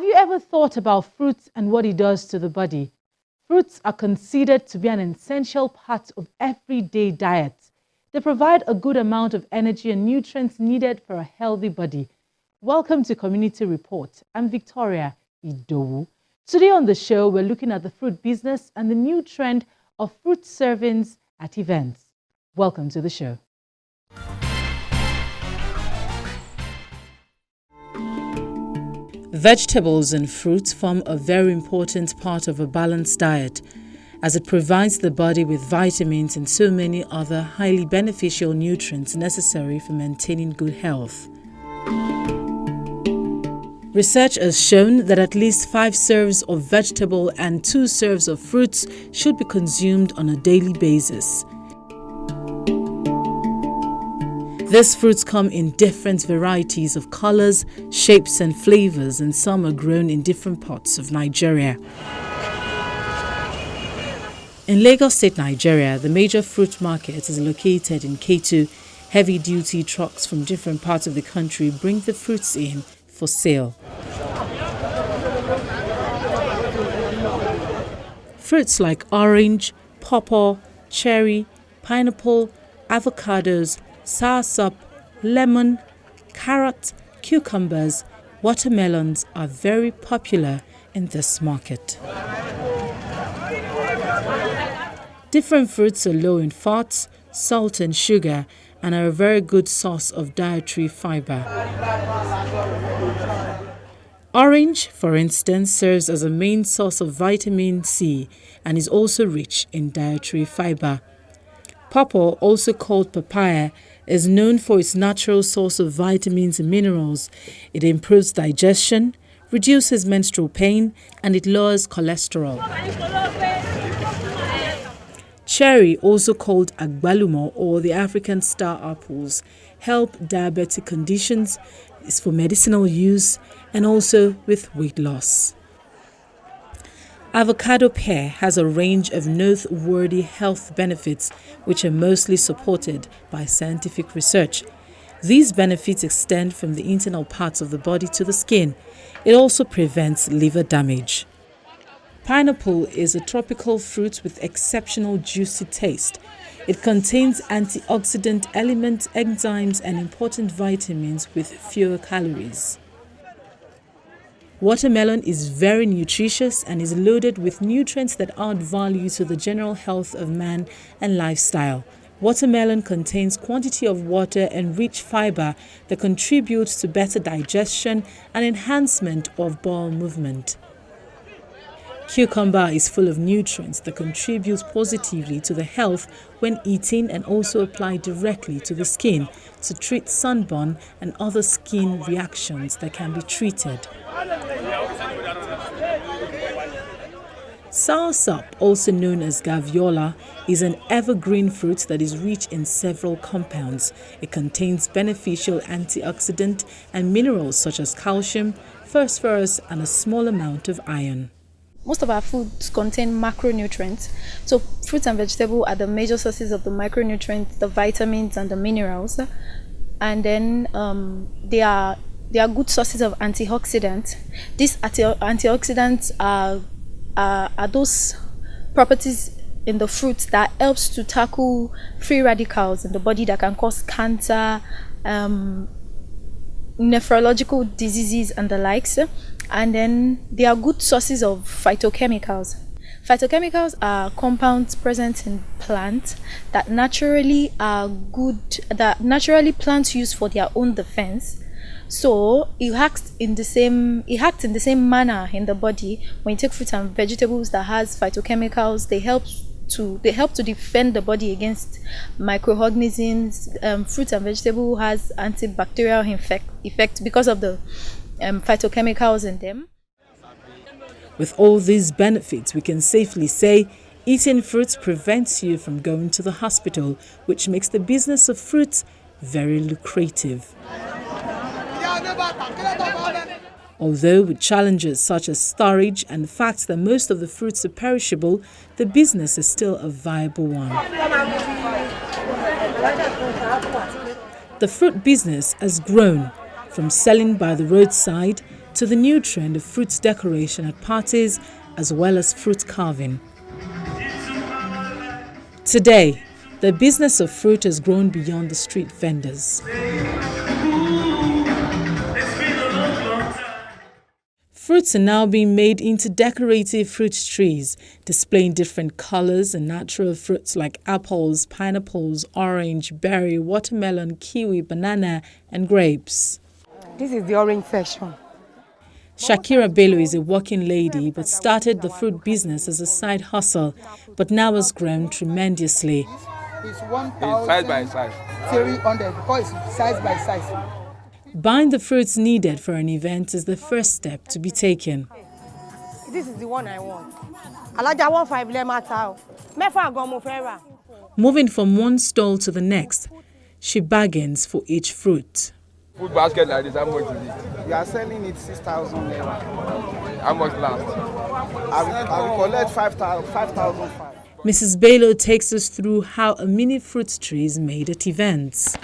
Have you ever thought about fruits and what it does to the body? Fruits are considered to be an essential part of everyday diet. They provide a good amount of energy and nutrients needed for a healthy body. Welcome to Community Report. I'm Victoria Idowu. Today on the show, we're looking at the fruit business and the new trend of fruit servings at events. Welcome to the show. Vegetables and fruits form a very important part of a balanced diet, as it provides the body with vitamins and so many other highly beneficial nutrients necessary for maintaining good health. Research has shown that at least 5 serves of vegetable and 2 serves of fruits should be consumed on a daily basis. These fruits come in different varieties of colors, shapes and flavors, and some are grown in different parts of Nigeria. In Lagos State, Nigeria, the major fruit market is located in Ketu. Heavy-duty trucks from different parts of the country bring the fruits in for sale. Fruits like orange, pawpaw, cherry, pineapple, avocados, soursop, lemon, carrot, cucumbers, watermelons are very popular in this market. Different fruits are low in fats, salt and sugar and are a very good source of dietary fiber. Orange, for instance, serves as a main source of vitamin C and is also rich in dietary fiber. Pawpaw, also called papaya, is known for its natural source of vitamins and minerals. It improves digestion, reduces menstrual pain, and it lowers cholesterol. Cherry, also called agbalumo or the African star apples, help diabetic conditions, is for medicinal use, and also with weight loss. Avocado pear has a range of noteworthy health benefits which are mostly supported by scientific research. These benefits extend from the internal parts of the body to the skin. It also prevents liver damage. Pineapple is a tropical fruit with exceptional juicy taste. It contains antioxidant elements, enzymes, and important vitamins with fewer calories. Watermelon is very nutritious and is loaded with nutrients that add value to the general health of man and lifestyle. Watermelon contains quantity of water and rich fiber that contributes to better digestion and enhancement of bowel movement. Cucumber is full of nutrients that contribute positively to the health when eaten and also applied directly to the skin to treat sunburn and other skin reactions that can be treated. Soursop, also known as gaviola, is an evergreen fruit that is rich in several compounds. It contains beneficial antioxidant and minerals such as calcium, phosphorus, and a small amount of iron. Most of our foods contain macronutrients. So fruits and vegetables are the major sources of the micronutrients, the vitamins and the minerals. And then they are good sources of antioxidants. These antioxidants are those properties in the fruits that helps to tackle free radicals in the body that can cause cancer, nephrological diseases and the likes. And then they are good sources of phytochemicals. Phytochemicals are compounds present in plants that naturally plants use for their own defense. So it acts in the same manner in the body. When you take fruits and vegetables that has phytochemicals, they help to defend the body against microorganisms. Fruits and vegetables has antibacterial effect because of the phytochemicals in them. With all these benefits, we can safely say eating fruits prevents you from going to the hospital, which makes the business of fruits very lucrative. Although with challenges such as storage and the fact that most of the fruits are perishable, the business is still a viable one. The fruit business has grown from selling by the roadside to the new trend of fruit decoration at parties as well as fruit carving. Today, the business of fruit has grown beyond the street vendors. Fruits are now being made into decorative fruit trees, displaying different colors and natural fruits like apples, pineapples, orange, berry, watermelon, kiwi, banana, and grapes. This is the orange section. Shakira Bello is a working lady but started the fruit business as a side hustle, but now has grown tremendously. It's size by size. 300 because it's size by size. Buying the fruits needed for an event is the first step to be taken. This is the one I want. Moving from one stall to the next, she bargains for each fruit. Food basket like this, how much is it? We are selling it 6,000 naira. How much last? I will collect 5,005. Mrs. Bello takes us through how a mini fruit tree is made at events.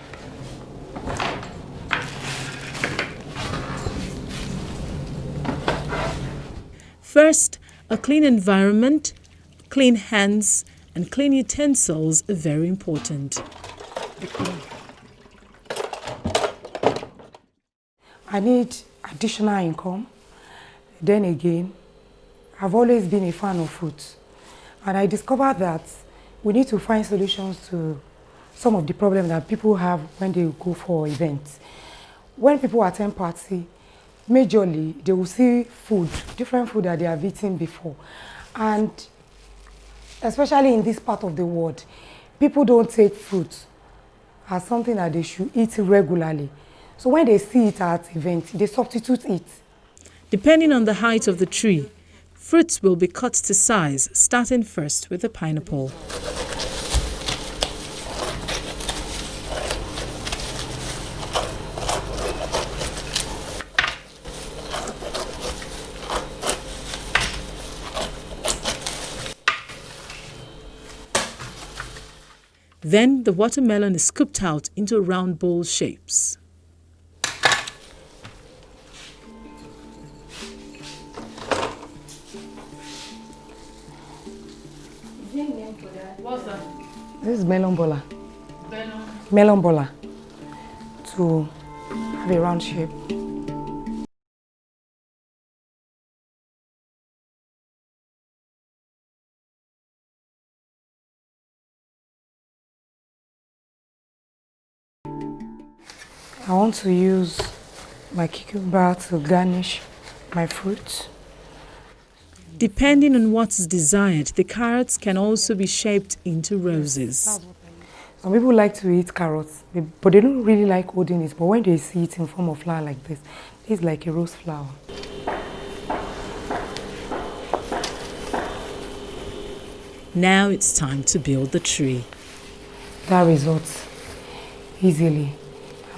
First, a clean environment, clean hands, and clean utensils are very important. I need additional income. Then again, I've always been a fan of fruits. And I discovered that we need to find solutions to some of the problems that people have when they go for events. When people attend party, majorly, they will see food, different food that they have eaten before. And especially in this part of the world, people don't take fruit as something that they should eat regularly. So when they see it at events, they substitute it. Depending on the height of the tree, fruits will be cut to size, starting first with the pineapple. Then the watermelon is scooped out into round bowl shapes. What's that? This is melon bola. Melon bola. To have a round shape. I want to use my cucumber to garnish my fruit. Depending on what is desired, the carrots can also be shaped into roses. Some people like to eat carrots, but they don't really like holding it. But when they see it in form of flower like this, it's like a rose flower. Now it's time to build the tree. That results easily.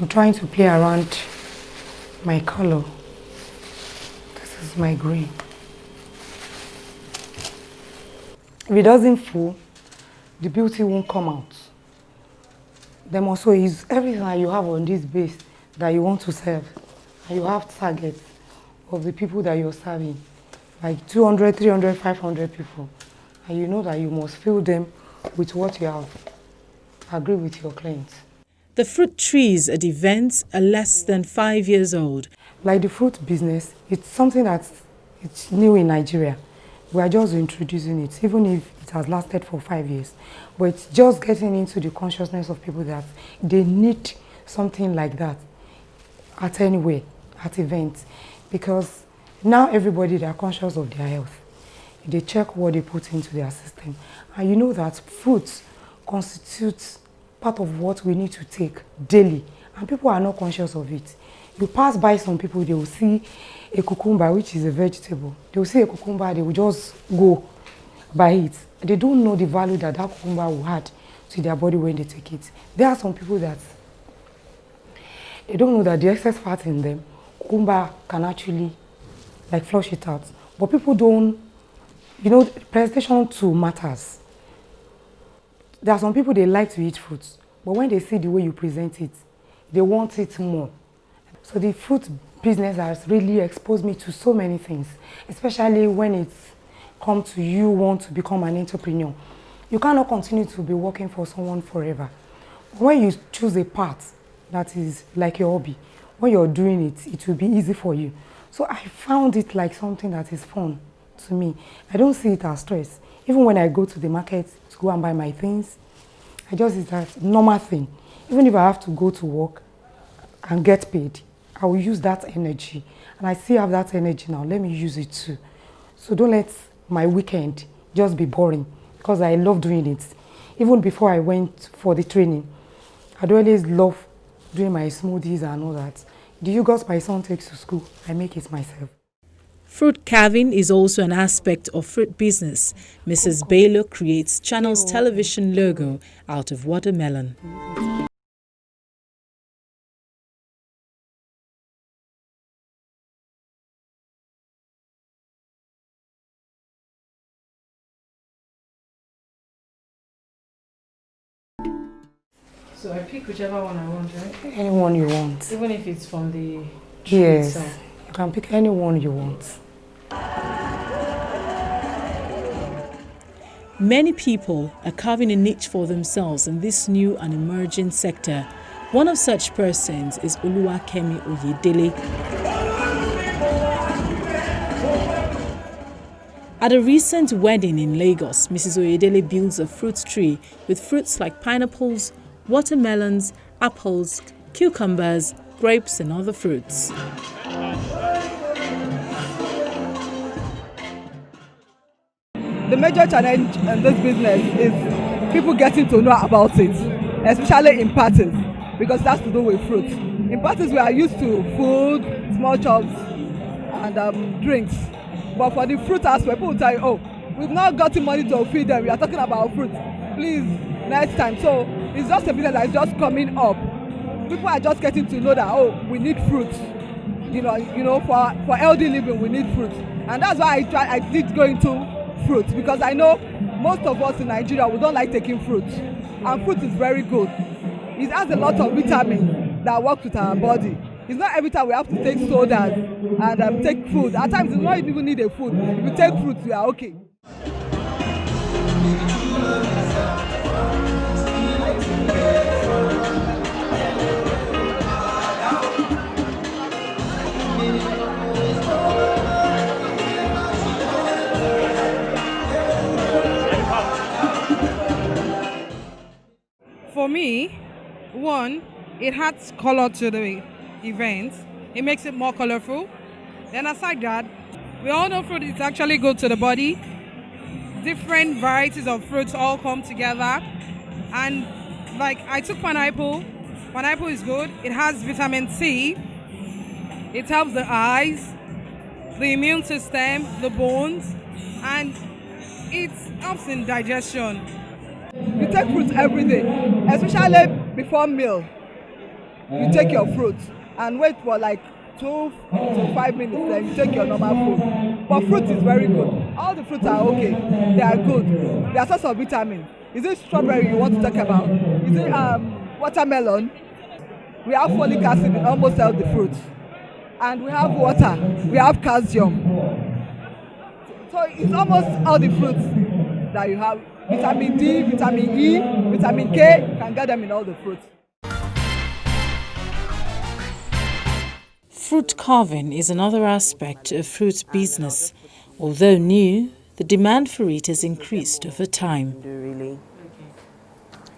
I'm trying to play around my color. This is my green. If it doesn't fall, the beauty won't come out. Then also is everything that you have on this base that you want to serve. And you have targets of the people that you're serving, like 200, 300, 500 people. And you know that you must fill them with what you have. Agree with your clients. The fruit trees at events are less than 5 years old. Like the fruit business, it's something it's new in Nigeria. We are just introducing it, even if it has lasted for 5 years. But it's just getting into the consciousness of people that they need something like that at anywhere, at events. Because now everybody, they are conscious of their health. They check what they put into their system. And you know that fruits constitutes part of what we need to take daily, and people are not conscious of it. You pass by some people, they will see a cucumber, which is a vegetable. They will see a cucumber, they will just go by it. They don't know the value that that cucumber will add to their body when they take it. There are some people that they don't know that the excess fat in them, cucumber can actually like flush it out. But people don't, you know, presentation too matters. There are some people, they like to eat fruits, but when they see the way you present it, they want it more. So the fruit business has really exposed me to so many things, especially when it's come to you want to become an entrepreneur. You cannot continue to be working for someone forever. When you choose a path that is like your hobby, when you're doing it, it will be easy for you. So I found it like something that is fun to me. I don't see it as stress. Even when I go to the market to go and buy my things, I just see that normal thing. Even if I have to go to work and get paid, I will use that energy. And I still have that energy now. Let me use it too. So don't let my weekend just be boring, because I love doing it. Even before I went for the training, I'd always love doing my smoothies and all that. The yogurt my son takes to school, I make it myself. Fruit carving is also an aspect of fruit business. Mrs. Baylor creates Channel's television logo out of watermelon. So I pick whichever one I want, right? Anyone you want. Even if it's from the tree Yes, itself. you can pick anyone you want. Many people are carving a niche for themselves in this new and emerging sector. One of such persons is Oluwakemi Oyedele. At a recent wedding in Lagos, Mrs. Oyedele builds a fruit tree with fruits like pineapples, watermelons, apples, cucumbers, grapes and other fruits. The major challenge in this business is people getting to know about it, especially in parties, because that's to do with fruit. In parties, we are used to food, small chops, and drinks. But for the fruit aspect, people will tell you, oh, we've not gotten money to feed them. We are talking about fruit. Please, next time. So it's just a business that is just coming up. People are just getting to know that, oh, we need fruit. For healthy living, we need fruit. And that's why I did go into fruit, because I know most of us in Nigeria, we don't like taking fruit. And fruit is very good. It has a lot of vitamins that work with our body. It's not every time we have to take sodas and take food. At times, you don't even need a food. If you take fruit, you are okay. For me, one, it adds color to the event. It makes it more colorful. Then aside that, we all know fruit is actually good to the body. Different varieties of fruits all come together. And like I took pineapple. Pineapple is good. It has vitamin C. It helps the eyes, the immune system, the bones, and it helps in digestion. You take fruit every day, especially before meal. You take your fruit and wait for like 2 to 5 minutes, then you take your normal food. But fruit is very good. All the fruits are okay. They are good. They are source of vitamins. Is it strawberry you want to talk about? Is it watermelon? We have folic acid in almost all the fruits. And we have water. We have calcium. So it's almost all the fruits that you have. Vitamin D, vitamin E, vitamin K, you can get them in all the fruits. Fruit carving is another aspect of fruit business. Although new, the demand for it has increased over time. Really.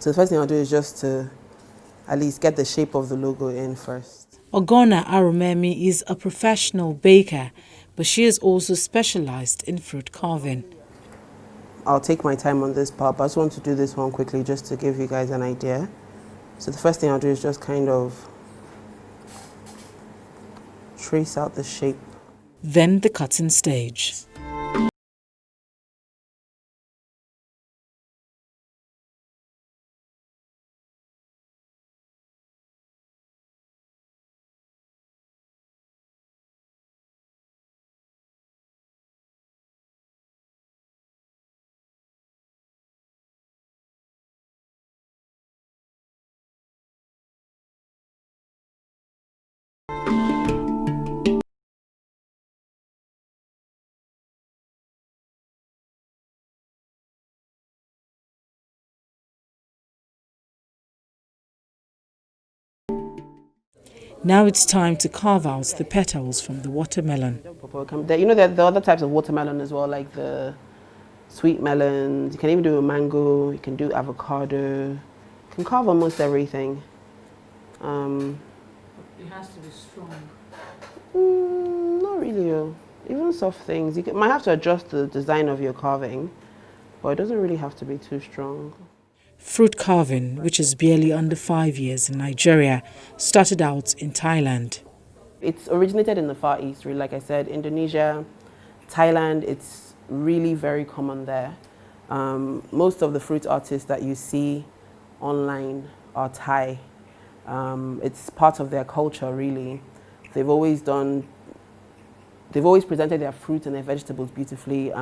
So the first thing I'll do is just to at least get the shape of the logo in first. Ogona Arumemi is a professional baker, but she has also specialized in fruit carving. I'll take my time on this part, but I just want to do this one quickly just to give you guys an idea. So the first thing I'll do is just kind of trace out the shape. Then the cutting stage. Now it's time to carve out the petals from the watermelon. You know, there are other types of watermelon as well, like the sweet melons. You can even do a mango. You can do avocado. You can carve almost everything. It has to be strong. Not really. Even soft things. You might have to adjust the design of your carving, but it doesn't really have to be too strong. Fruit carving, which is barely under 5 years in Nigeria, started out in Thailand. It's originated in the Far East, really. Like I said, Indonesia, Thailand, it's really very common there. Most of the fruit artists that you see online are Thai. It's part of their culture, really. They've always presented their fruit and their vegetables beautifully.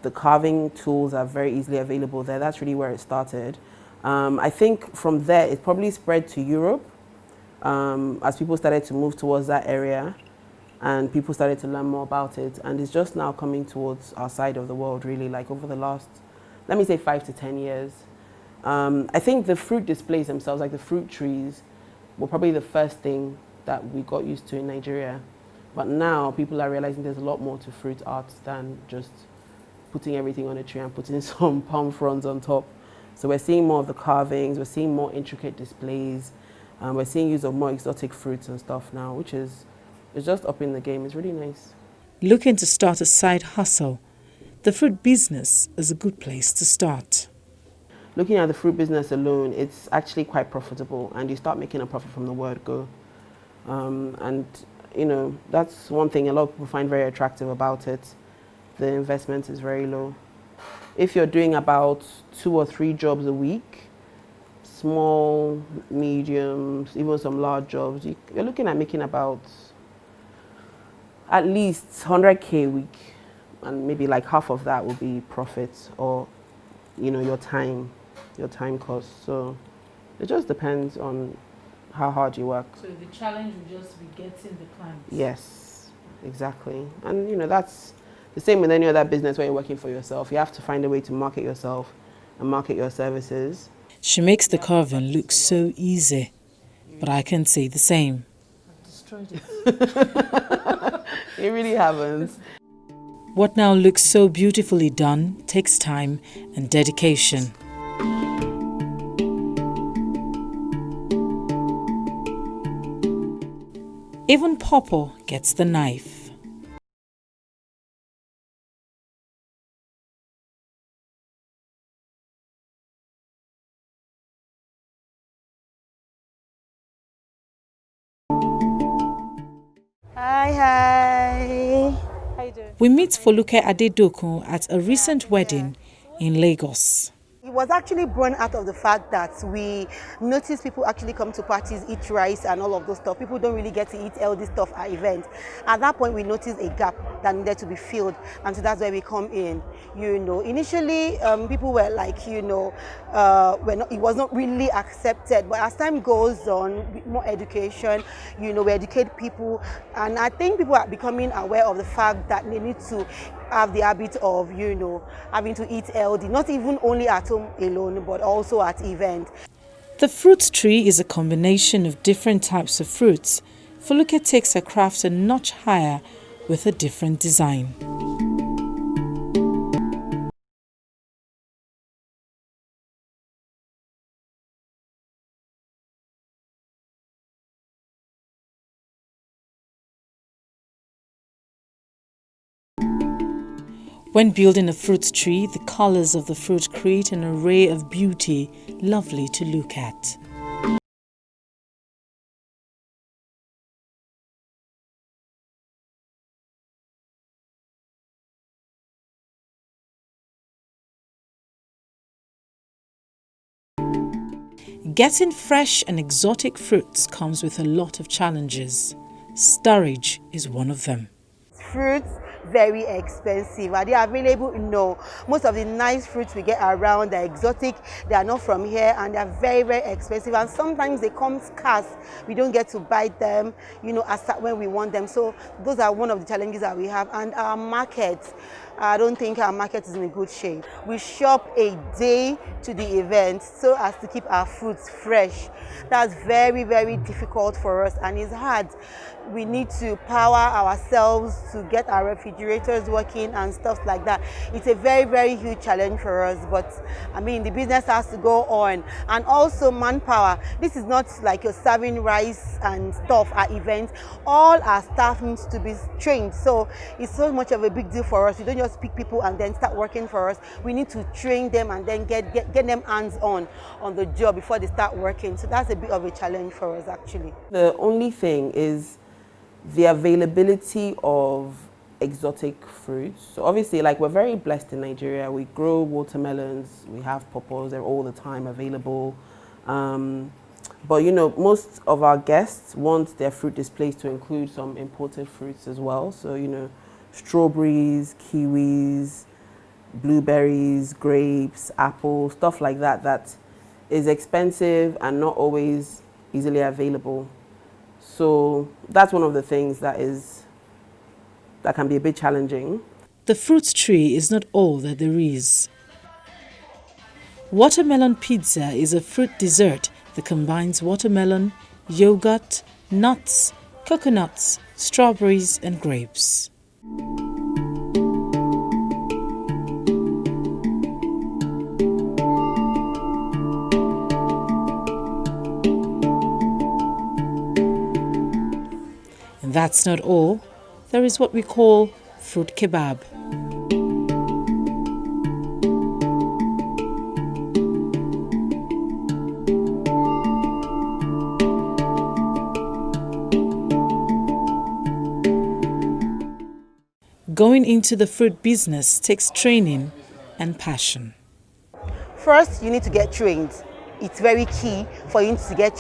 The carving tools are very easily available there. That's really where it started. I think from there, it probably spread to Europe as people started to move towards that area and people started to learn more about it. And it's just now coming towards our side of the world, really, like over the last, let me say 5 to 10 years. I think the fruit displays themselves, like the fruit trees, were probably the first thing that we got used to in Nigeria. But now people are realizing there's a lot more to fruit art than just putting everything on a tree and putting some palm fronds on top. So we're seeing more of the carvings, we're seeing more intricate displays, we're seeing use of more exotic fruits and stuff now, which is just upping the game. It's really nice. Looking to start a side hustle, the fruit business is a good place to start. Looking at the fruit business alone, it's actually quite profitable, and you start making a profit from the word go. And you know, that's one thing a lot of people find very attractive about it. The investment is very low. If you're doing about 2 or 3 jobs a week, small, medium, even some large jobs, you're looking at making about at least 100K a week, and maybe like half of that will be profit, or you know, your time costs. So it just depends on how hard you work. So the challenge will just be getting the clients. Yes, exactly. And you know, that's the same with any other business where you're working for yourself. You have to find a way to market yourself and market your services. She makes the carving look so easy, but I can say the same. I've destroyed it. It really happens. What now looks so beautifully done takes time and dedication. Even Popo gets the knife. Hi. How you doing? We meet Foluke Adedokun at a recent wedding in Lagos. It was actually born out of the fact that we noticed people actually come to parties, eat rice and all of those stuff. People don't really get to eat healthy stuff at events. At that point, we noticed a gap that needed to be filled, and so that's where we come in. You know, initially, people were like, you know, it was not really accepted. But as time goes on, with more education, you know, we educate people, and I think people are becoming aware of the fact that they need to have the habit of, you know, having to eat healthy, not even only at home alone, but also at events. The fruit tree is a combination of different types of fruits. Foluke takes her craft a notch higher with a different design. When building a fruit tree, the colors of the fruit create an array of beauty, lovely to look at. Getting fresh and exotic fruits comes with a lot of challenges. Storage is one of them. Fruits, very expensive. Are they available? No. Most of the nice fruits we get around are exotic. They are not from here, and they are very, very expensive. And sometimes they come scarce. We don't get to buy them, you know, as when we want them. So those are one of the challenges that we have. And our market, I don't think our market is in a good shape. We shop a day to the event so as to keep our fruits fresh. That's very, very difficult for us, and it's hard. We need to power ourselves to get our refrigerators working and stuff like that. It's a very, very huge challenge for us, but I mean, the business has to go on. And also manpower. This is not like you're serving rice and stuff at events. All our staff needs to be trained, so it's so much of a big deal for us. We don't just pick people and then start working for us. We need to train them and then get them hands-on on the job before they start working. So that's a bit of a challenge for us, actually. The only thing is the availability of exotic fruits. So obviously, like, we're very blessed in Nigeria. We grow watermelons, we have pawpaws, they're all the time available. But you know, most of our guests want their fruit displays to include some imported fruits as well. So, you know, strawberries, kiwis, blueberries, grapes, apples, stuff like that, that is expensive and not always easily available. So that's one of the things that can be a bit challenging. The fruit tree is not all that there is. Watermelon pizza is a fruit dessert that combines watermelon, yogurt, nuts, coconuts, strawberries and grapes. And that's not all. There is what we call fruit kebab. Going into the fruit business takes training and passion. First, you need to get trained. It's very key for you to get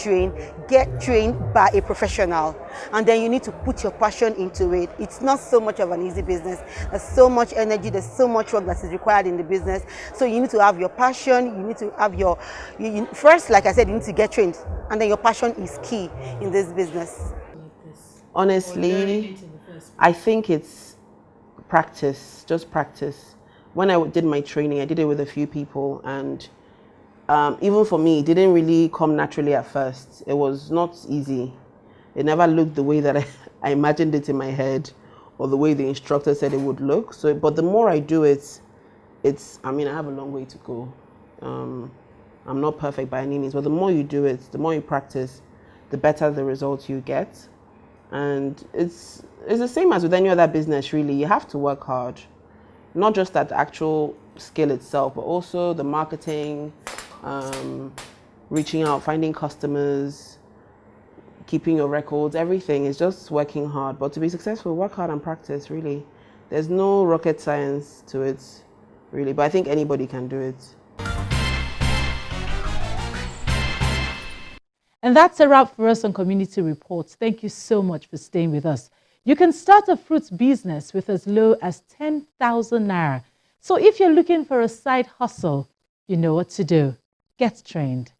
trained by a professional, and then you need to put your passion into it. It's not so much of an easy business. There's so much energy, there's so much work that is required in the business. So you need to have your passion, you need to have your, first, like I said, you need to get trained, and then your passion is key in this business. Honestly, I think it's practice, just practice. When I did my training, I did it with a few people, and even for me, it didn't really come naturally at first. It was not easy. It never looked the way that I imagined it in my head, or the way the instructor said it would look. So, but the more I do it, I have a long way to go. I'm not perfect by any means, but the more you do it, the more you practice, the better the results you get. And it's the same as with any other business, really. You have to work hard, not just at the actual skill itself, but also the marketing, reaching out, finding customers, keeping your records. Everything is just working hard. But to be successful, work hard and practice, really. There's no rocket science to it, really, but I think anybody can do it. And that's a wrap for us on Community Reports. Thank you so much for staying with us. You can start a fruits business with as low as 10,000 Naira. So if you're looking for a side hustle, you know what to do. Get trained.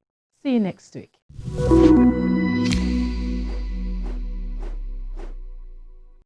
See you next week.